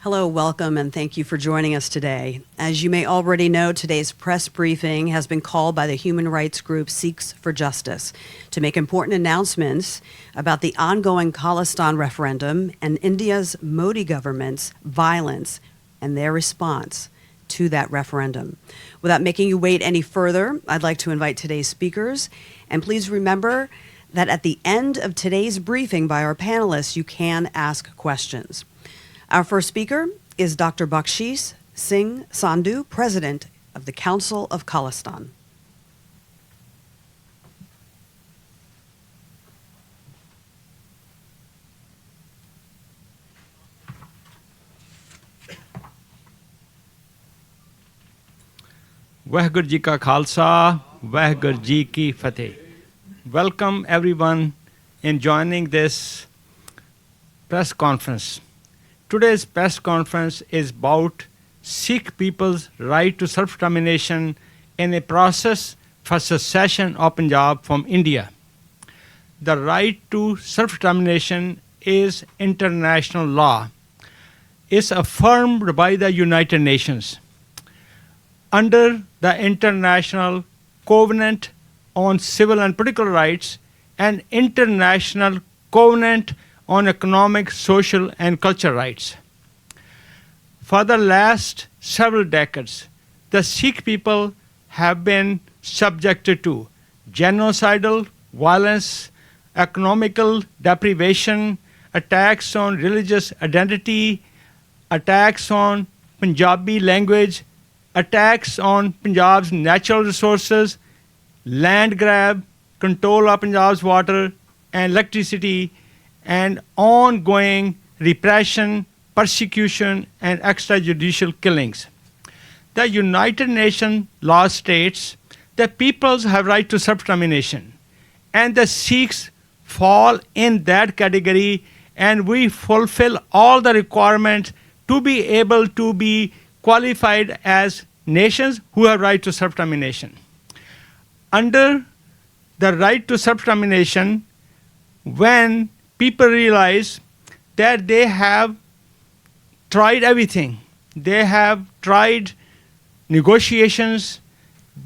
Hello, welcome, and thank you for joining us today. As you may already know, today's press briefing has been called by the human rights group Sikhs for Justice to make important announcements about the ongoing Khalistan referendum and India's Modi government's violence and their response to that referendum. Without making you wait any further, I'd like to invite today's speakers, and please remember that at the end of today's briefing by our panelists, you can ask questions. Our first speaker is Dr. Bakshish Singh Sandhu, President of the Council of Khalistan. Waheguru Ji Ka Khalsa, Waheguru Ji Ki Fateh. Welcome everyone in joining this press conference. Today's press conference is about Sikh people's right to self-determination in a process for secession of Punjab from India. The right to self-determination is international law. It's affirmed by the United Nations. Under the International Covenant on Civil and Political Rights and International Covenant on Economic, Social and Cultural Rights. For the last several decades, the Sikh people have been subjected to genocidal violence, economical deprivation, attacks on religious identity, attacks on Punjabi language, attacks on Punjab's natural resources, land grab, control of Punjab's water and electricity, and ongoing repression, persecution, and extrajudicial killings. The United Nations law states that peoples have right to self-determination, and the Sikhs fall in that category, and we fulfill all the requirements to be able to be qualified as nations who have right to self-determination. Under the right to self-determination, when people realize that they have tried everything. They have tried negotiations,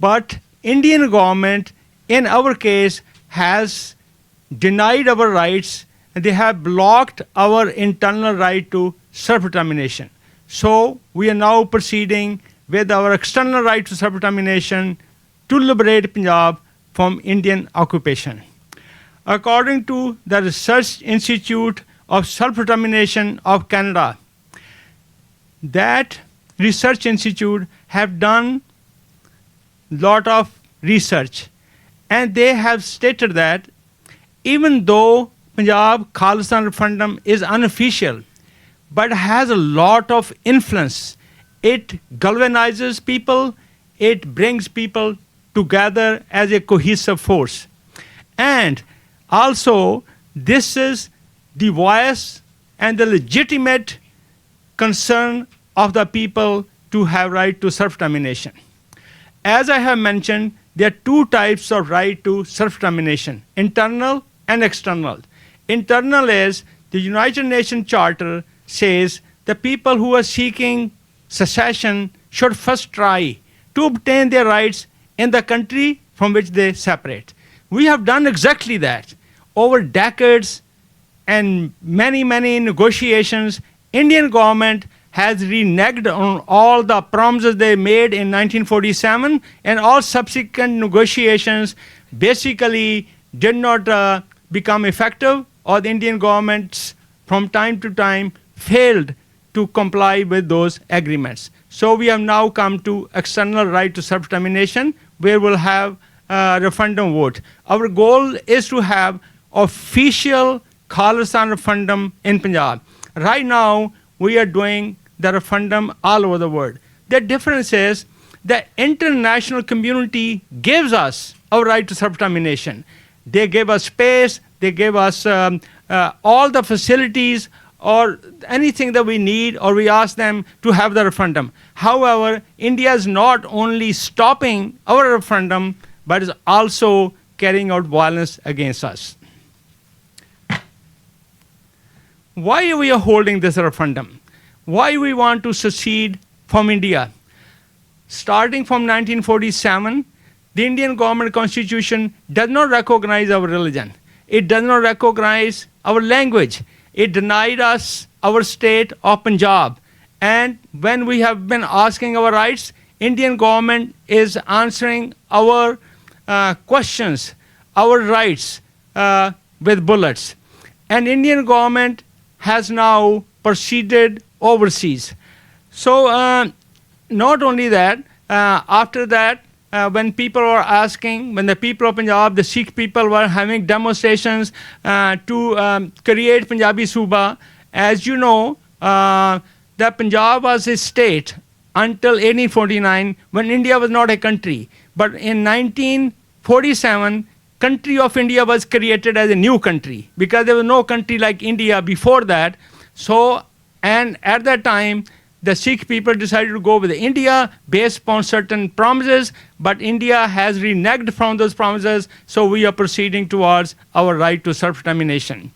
but Indian government, in our case, has denied our rights, and they have blocked our internal right to self-determination. So we are now proceeding with our external right to self-determination to liberate Punjab from Indian occupation. According to the Research Institute of Self-Determination of Canada, that research institute have done lot of research, and they have stated that even though Punjab Khalistan referendum is unofficial, but has a lot of influence, it galvanizes people, it brings people together as a cohesive force. And also, this is the voice and the legitimate concern of the people to have right to self-determination. As I have mentioned, there are two types of right to self-determination, internal and external. Internal is the United Nations Charter says the people who are seeking secession should first try to obtain their rights in the country from which they separate. We have done exactly that. Over decades and many negotiations, Indian government has reneged on all the promises they made in 1947, and all subsequent negotiations basically did not become effective, or the Indian governments from time to time failed to comply with those agreements. So we have now come to external right to self-determination, where we'll have a referendum vote. Our goal is to have official Khalistan referendum in Punjab. Right now, we are doing the referendum all over the world. The difference is the international community gives us our right to self-determination. They give us space, they give us all the facilities or anything that we need, or we ask them to have the referendum. However, India is not only stopping our referendum, but is also carrying out violence against us. Why we are holding this referendum? why we want to secede from India. Starting from 1947, the Indian government constitution does not recognize our religion. It does not recognize our language. It denied us our state of Punjab. And when we have been asking our rights, Indian government is answering our questions, our rights with bullets. And Indian government has now proceeded overseas. So not only that, after that, when people were asking, when the people of Punjab, the Sikh people were having demonstrations to create Punjabi Suba, as you know, that Punjab was a state until 1849 when India was not a country. But in 1947, country of India was created as a new country because there was no country like India before that. So, and at that time, the Sikh people decided to go with India based upon certain promises, but India has reneged from those promises, so we are proceeding towards our right to self-determination.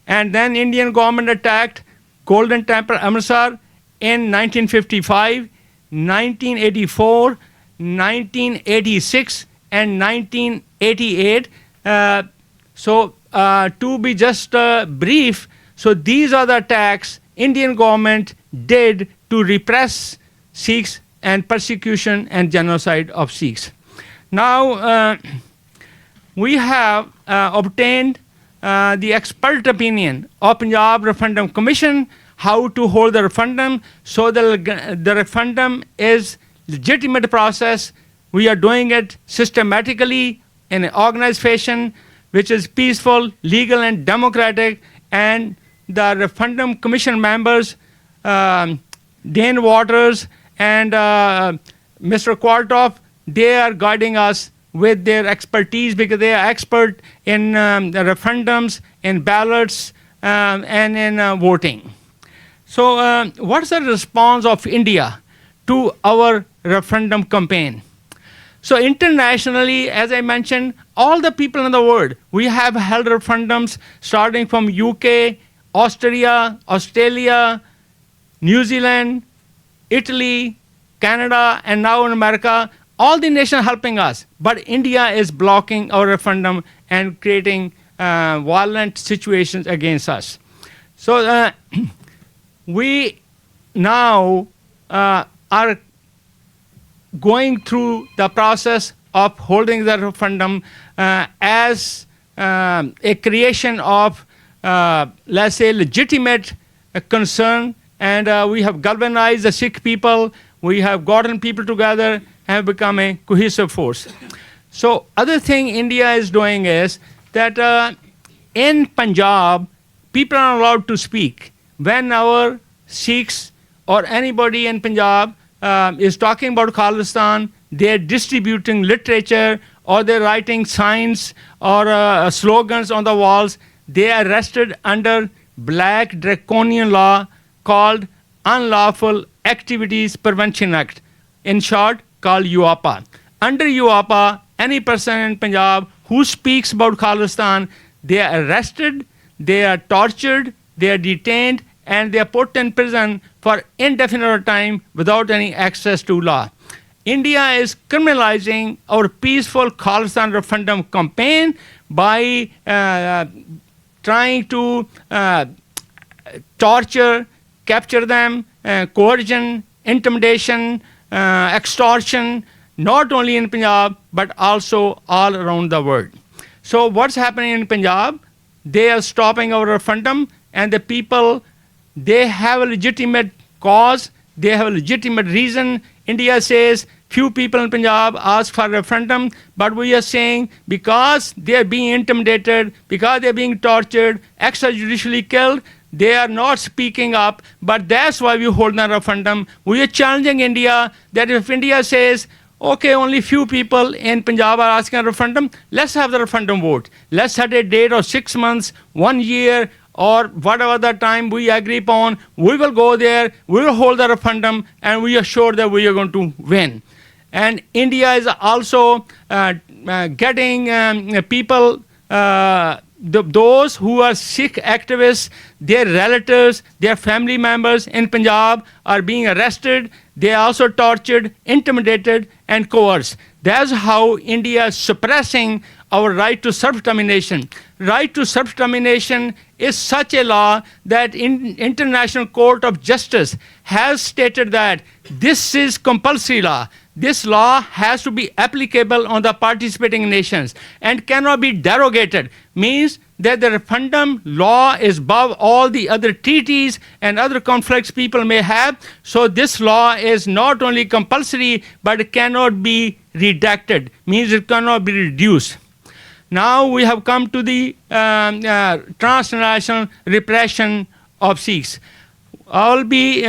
And then Indian government attacked Golden Temple Amritsar in 1955, 1984, 1986, and 1988. To be just brief, so these are the attacks Indian government did to repress Sikhs and persecution and genocide of Sikhs. Now, we have obtained the expert opinion of Punjab Referendum Commission how to hold the referendum. So the referendum is legitimate process. We are doing it systematically in an organized fashion, which is peaceful, legal, and democratic. And the referendum commission members, Dane Waters and Mr. Quartoff, they are guiding us with their expertise because they are expert in the referendums, in ballots, and in voting. So what's the response of India to our referendum campaign? So internationally, as I mentioned, all the people in the world, we have held referendums starting from UK, Austria, Australia, New Zealand, Italy, Canada, and now in America. All the nations helping us, but India is blocking our referendum and creating violent situations against us. So we now are going through the process of holding the referendum as a creation of, let's say, legitimate concern, and we have galvanized the Sikh people, we have gotten people together, have become a cohesive force. So other thing India is doing is that in Punjab, people are allowed to speak. When our Sikhs or anybody in Punjab is talking about Khalistan, they're distributing literature or they're writing signs or slogans on the walls, they are arrested under black draconian law called Unlawful Activities Prevention Act. In short, called UAPA. Under UAPA, any person in Punjab who speaks about Khalistan, they are arrested, they are tortured, they are detained, and they are put in prison for indefinite time without any access to law. India is criminalizing our peaceful Khalistan referendum campaign by trying to torture, capture them, coercion, intimidation, extortion, not only in Punjab, but also all around the world. So what's happening in Punjab? They are stopping our referendum, and the people, they have a legitimate cause, they have a legitimate reason. India says few people in Punjab ask for a referendum, but we are saying because they are being intimidated, because they are being tortured, extrajudicially killed, they are not speaking up, but that's why we hold a referendum. We are challenging India that if India says, okay, only few people in Punjab are asking a referendum, let's have the referendum vote. Let's set a date of 6 months, 1 year, or whatever the time we agree upon. We will go there, we will hold the referendum, and we are sure that we are going to win. And India is also getting people those who are Sikh activists, their relatives, their family members in Punjab are being arrested. They are also tortured, intimidated, and coerced. That's how India is suppressing our right to self-determination. Right to self-determination is such a law that International Court of Justice has stated that this is compulsory law. This law has to be applicable on the participating nations and cannot be derogated. Means that the referendum law is above all the other treaties and other conflicts people may have. So this law is not only compulsory, but it cannot be redacted. Means it cannot be reduced. Now we have come to the transnational repression of Sikhs. I'll be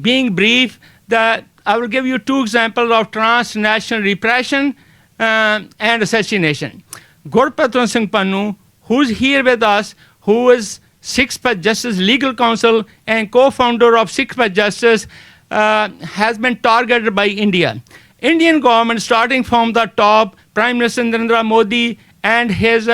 being brief. That I will give you two examples of transnational repression and assassination. Pannun Singh Pannun, who's here with us, who is Sikh Path Justice Legal Counsel and co-founder of Sikh Path Justice, has been targeted by India. Indian government, starting from the top, Prime Minister Narendra Modi and his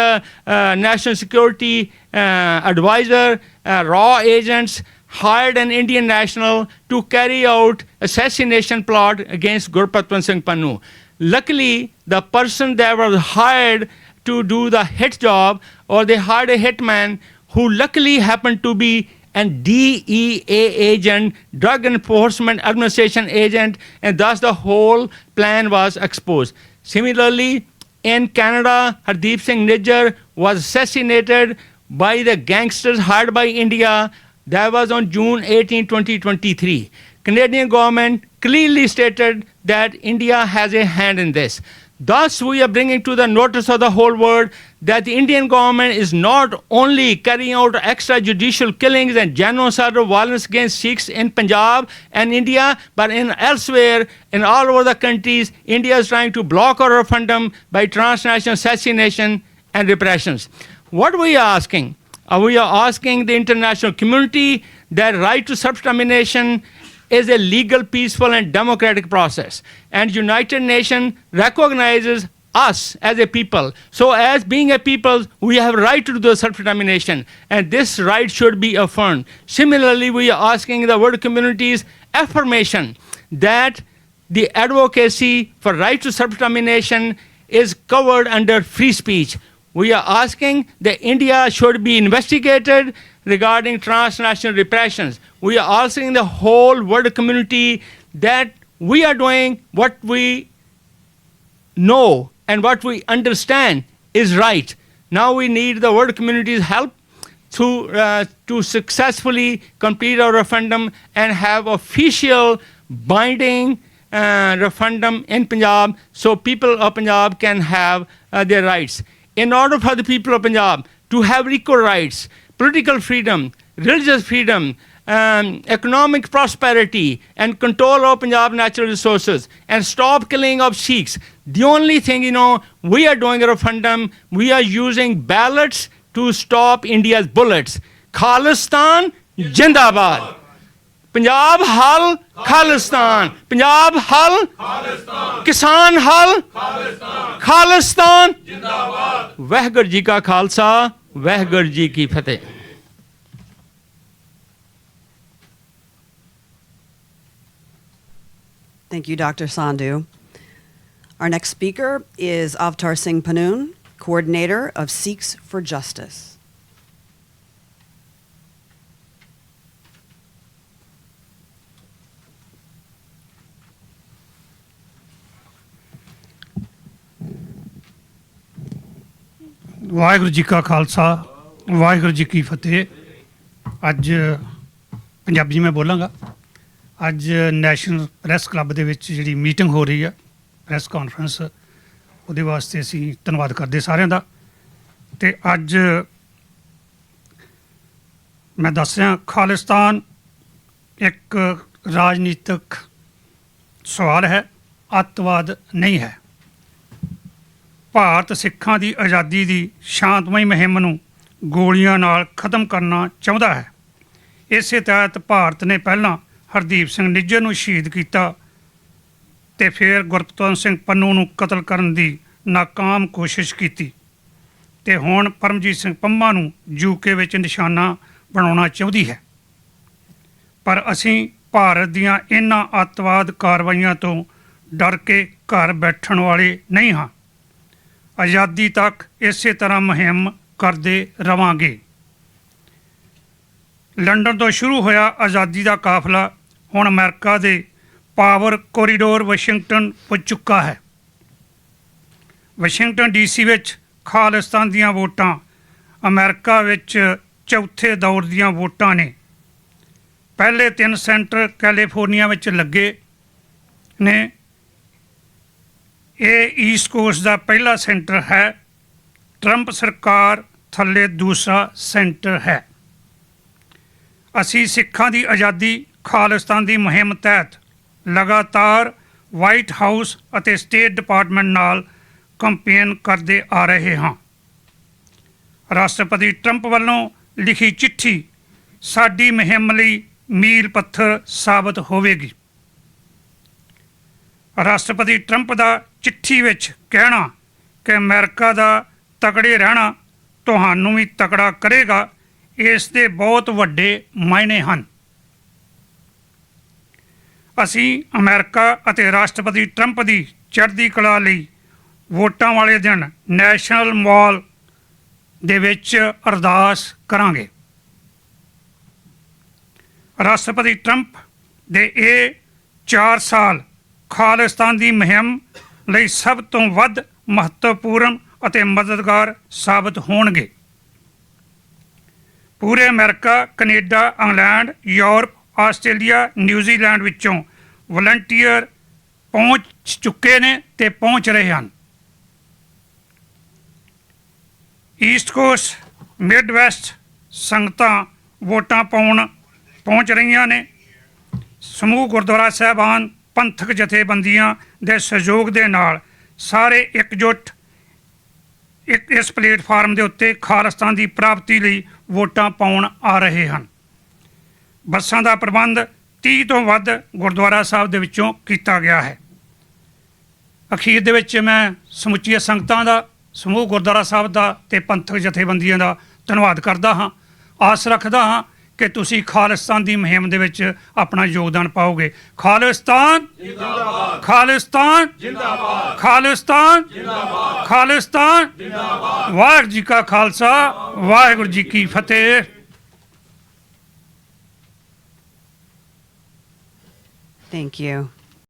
national security advisor, raw agents, hired an Indian national to carry out assassination plot against Pannun Singh Pannun. Luckily, the person that was hired to do the hit job, or they hired a hitman who luckily happened to be an DEA agent, Drug Enforcement Administration agent, and thus the whole plan was exposed. Similarly, in Canada, Hardeep Singh Nijjar was assassinated by the gangsters hired by India. That was on June 18, 2023. Canadian government clearly stated that India has a hand in this. Thus, we are bringing to the notice of the whole world that the Indian government is not only carrying out extrajudicial killings and genocidal violence against Sikhs in Punjab and India, but in elsewhere, in all over the countries, India is trying to block our referendum by transnational assassination and repressions. What we are asking? We are asking the international community that right to self-determination is a legal, peaceful, and democratic process. And United Nations recognizes us as a people. So as being a people, we have a right to do self-determination, and this right should be affirmed. Similarly, we are asking the world community's affirmation that the advocacy for right to self-determination is covered under free speech. We are asking that India should be investigated regarding transnational repressions. We are asking the whole world community that we are doing what we know and what we understand is right. Now we need the world community's help to successfully complete our referendum and have official binding referendum in Punjab so people of Punjab can have their rights. In order for the people of Punjab to have equal rights, political freedom, religious freedom, economic prosperity, and control of Punjab natural resources, and stop killing of Sikhs, the only thing, we are doing a referendum, we are using ballots to stop India's bullets. Khalistan, Jindabad. Punjab Hal, Khalistan. Punjab Hal, Khalistan. Kisan Hal, Khalistan. Khalistan, Jindabad. Waheguru Ji Ka Khalsa, Waheguru Ji Ki Fateh. Thank you, Dr. Sandhu. Our next speaker is Avtar Singh Pannun, coordinator of Sikhs for Justice. Waheguru ji ਕਾ ਖਾਲਸਾ ਵਾਹਿਗੁਰੂ ਜੀ ਕੀ ਫਤਿਹ। ਅੱਜ ਪੰਜਾਬੀ ਮੈਂ ਬੋਲਾਂਗਾ। ਅੱਜ national press club ਦੇ ਵਿੱਚ ਜਿਹੜੀ meeting ਹੋ ਰਹੀ ਆ, ਪ੍ਰੈਸ ਕਾਨਫਰੰਸ, ਉਹਦੇ ਵਾਸਤੇ ਅਸੀਂ ਧੰਨਵਾਦ ਕਰਦੇ ਸਾਰਿਆਂ ਦਾ। ਤੇ ਅੱਜ ਮੈਂ ਦੱਸ ਰਿਹਾ, ਖਾਲਿਸਤਾਨ ਇੱਕ ਰਾਜਨੀਤਿਕ ਸਵਾਲ ਹੈ, ਅੱਤਵਾਦ ਨਹੀਂ ਹੈ। ਭਾਰਤ ਸਿੱਖਾਂ ਦੀ ਆਜ਼ਾਦੀ ਦੀ ਸ਼ਾਂਤਮਈ ਮੁਹਿੰਮ ਨੂੰ ਗੋਲੀਆਂ ਨਾਲ ਖਤਮ ਕਰਨਾ ਚਾਹੁੰਦਾ ਹੈ। ਇਸੇ ਤਹਿਤ ਭਾਰਤ ਨੇ ਪਹਿਲਾਂ ਹਰਦੀਪ ਸਿੰਘ ਨਿੱਜਰ ਨੂੰ ਸ਼ਹੀਦ ਕੀਤਾ ਤੇ ਫਿਰ ਗੁਰਪਤਵੰਤ ਸਿੰਘ ਪੰਨੂ ਨੂੰ ਕਤਲ ਕਰਨ ਦੀ ਨਾਕਾਮ ਕੋਸ਼ਿਸ਼ ਕੀਤੀ। ਤੇ ਹੁਣ ਪਰਮਜੀਤ ਸਿੰਘ ਪੰਮਾ ਨੂੰ ਯੂਕੇ ਵਿੱਚ ਨਿਸ਼ਾਨਾ ਬਣਾਉਣਾ ਚਾਹੁੰਦੀ ਹੈ। ਪਰ ਅਸੀਂ ਭਾਰਤ ਦੀਆਂ ਇਹਨਾਂ ਅੱਤਵਾਦ ਕਾਰਵਾਈਆਂ ਤੋਂ ਡਰ ਕੇ ਘਰ ਬੈਠਣ ਵਾਲੇ ਨਹੀਂ ਹਾਂ। ਆਜ਼ਾਦੀ ਤੱਕ ਇਸੇ ਤਰ੍ਹਾਂ ਮੁਹਿੰਮ ਕਰਦੇ ਰਵਾਂਗੇ। ਲੰਡਨ ਤੋਂ ਸ਼ੁਰੂ ਹੋਇਆ ਆਜ਼ਾਦੀ ਦਾ ਕਾਫਲਾ ਹੁਣ ਅਮਰੀਕਾ ਦੇ ਪਾਵਰ ਕੋਰੀਡੋਰ ਵਾਸ਼ਿੰਗਟਨ ਪੁੱਜ ਚੁੱਕਾ ਹੈ। ਵਾਸ਼ਿੰਗਟਨ ਡੀਸੀ ਵਿੱਚ ਖਾਲਿਸਤਾਨ ਦੀਆਂ ਵੋਟਾਂ ਅਮਰੀਕਾ ਵਿੱਚ ਚੌਥੇ ਦੌਰ ਦੀਆਂ ਵੋਟਾਂ ਨੇ। ਪਹਿਲੇ 3 ਸੈਂਟਰ ਕੈਲੀਫੋਰਨੀਆ ਵਿੱਚ ਲੱਗੇ ਨੇ। ਇਹ ਈਸਟ ਕੋਸਟ ਦਾ ਪਹਿਲਾ ਸੈਂਟਰ ਹੈ। ਟਰੰਪ ਸਰਕਾਰ ਥੱਲੇ ਦੂਸਰਾ ਸੈਂਟਰ ਹੈ। ਅਸੀਂ ਸਿੱਖਾਂ ਦੀ ਆਜ਼ਾਦੀ ਖਾਲਿਸਤਾਨ ਦੀ ਮੁਹਿੰਮ ਤਹਿਤ ਲਗਾਤਾਰ ਵਾਈਟ ਹਾਊਸ ਅਤੇ ਸਟੇਟ ਡਿਪਾਰਟਮੈਂਟ ਨਾਲ ਕੰਪੇਨ ਕਰਦੇ ਆ ਰਹੇ ਹਾਂ। ਰਾਸ਼ਟਰਪਤੀ ਟਰੰਪ ਵੱਲੋਂ ਲਿਖੀ ਚਿੱਠੀ ਸਾਡੀ ਮੁਹਿੰਮ ਲਈ ਮੀਲ ਪੱਥਰ ਸਾਬਤ ਹੋਵੇਗੀ। ਰਾਸ਼ਟਰਪਤੀ ਟਰੰਪ ਦਾ ਚਿੱਠੀ ਵਿੱਚ ਕਹਿਣਾ ਕਿ ਅਮਰੀਕਾ ਦਾ ਤਕੜੇ ਰਹਿਣਾ ਤੁਹਾਨੂੰ ਵੀ ਤਕੜਾ ਕਰੇਗਾ, ਇਸ ਦੇ ਬਹੁਤ ਵੱਡੇ ਮਾਇਨੇ ਹਨ। ਅਸੀਂ ਅਮਰੀਕਾ ਅਤੇ ਰਾਸ਼ਟਰਪਤੀ ਟਰੰਪ ਦੀ ਚੜ੍ਹਦੀ ਕਲਾ ਲਈ ਵੋਟਾਂ ਵਾਲੇ ਦਿਨ ਨੈਸ਼ਨਲ ਮਾਲ ਦੇ ਵਿੱਚ ਅਰਦਾਸ ਕਰਾਂਗੇ। ਰਾਸ਼ਟਰਪਤੀ ਟਰੰਪ ਦੇ ਇਹ 4 ਸਾਲ ਖਾਲਿਸਤਾਨ ਦੀ ਮੁਹਿੰਮ ਲਈ ਸਭ ਤੋਂ ਵੱਧ ਮਹੱਤਵਪੂਰਨ ਅਤੇ ਮਦਦਗਾਰ ਸਾਬਤ ਹੋਣਗੇ। ਪੂਰੇ America, Canada, England, Europe, Australia, New Zealand ਵਿੱਚੋਂ ਵਲੰਟੀਅਰ ਪਹੁੰਚ ਚੁੱਕੇ ਨੇ ਤੇ ਪਹੁੰਚ ਰਹੇ ਹਨ। ਈਸਟ ਕੋਸਟ, ਮਿਡ ਵੈਸਟ ਸੰਗਤਾਂ ਵੋਟਾਂ ਪਾਉਣ ਪਹੁੰਚ ਰਹੀਆਂ ਨੇ। ਸਮੂਹ ਗੁਰਦੁਆਰਾ ਸਾਹਿਬਾਨ, ਪੰਥਕ ਜਥੇਬੰਦੀਆਂ ਦੇ ਸਹਿਯੋਗ ਦੇ ਨਾਲ ਸਾਰੇ ਇਕਜੁੱਟ ਇਸ ਪਲੇਟਫਾਰਮ ਦੇ ਉੱਤੇ ਖਾਲਿਸਤਾਨ ਦੀ ਪ੍ਰਾਪਤੀ ਲਈ ਵੋਟਾਂ ਪਾਉਣ ਆ ਰਹੇ ਹਨ। ਬੱਸਾਂ ਦਾ ਪ੍ਰਬੰਧ 30 ਤੋਂ ਵੱਧ ਗੁਰਦੁਆਰਾ ਸਾਹਿਬ ਦੇ ਵਿੱਚੋਂ ਕੀਤਾ ਗਿਆ ਹੈ। ਅਖੀਰ ਦੇ ਵਿੱਚ ਮੈਂ ਸਮੁੱਚੀਆਂ ਸੰਗਤਾਂ ਦਾ, ਸਮੂਹ ਗੁਰਦੁਆਰਾ ਸਾਹਿਬ ਦਾ ਤੇ ਪੰਥਕ ਜਥੇਬੰਦੀਆਂ ਦਾ ਧੰਨਵਾਦ ਕਰਦਾ ਹਾਂ। ਆਸ ਰੱਖਦਾ ਹਾਂ ਕਿ ਤੁਸੀਂ ਖਾਲਿਸਤਾਨ ਦੀ ਮੁਹਿੰਮ ਦੇ ਵਿੱਚ ਆਪਣਾ ਯੋਗਦਾਨ ਪਾਓਗੇ। ਖਾਲਿਸਤਾਨ ਜਿੰਦਾਬਾਦ, ਖਾਲਿਸਤਾਨ ਜਿੰਦਾਬਾਦ, ਖਾਲਿਸਤਾਨ ਜਿੰਦਾਬਾਦ, ਖਾਲਿਸਤਾਨ ਜਿੰਦਾਬਾਦ। ਵਾਹਿਗੁਰੂ ਜੀ ਕਾ ਖਾਲਸਾ, ਵਾਹਿਗੁਰੂ ਜੀ ਕੀ ਫਤਿਹ। Thank you.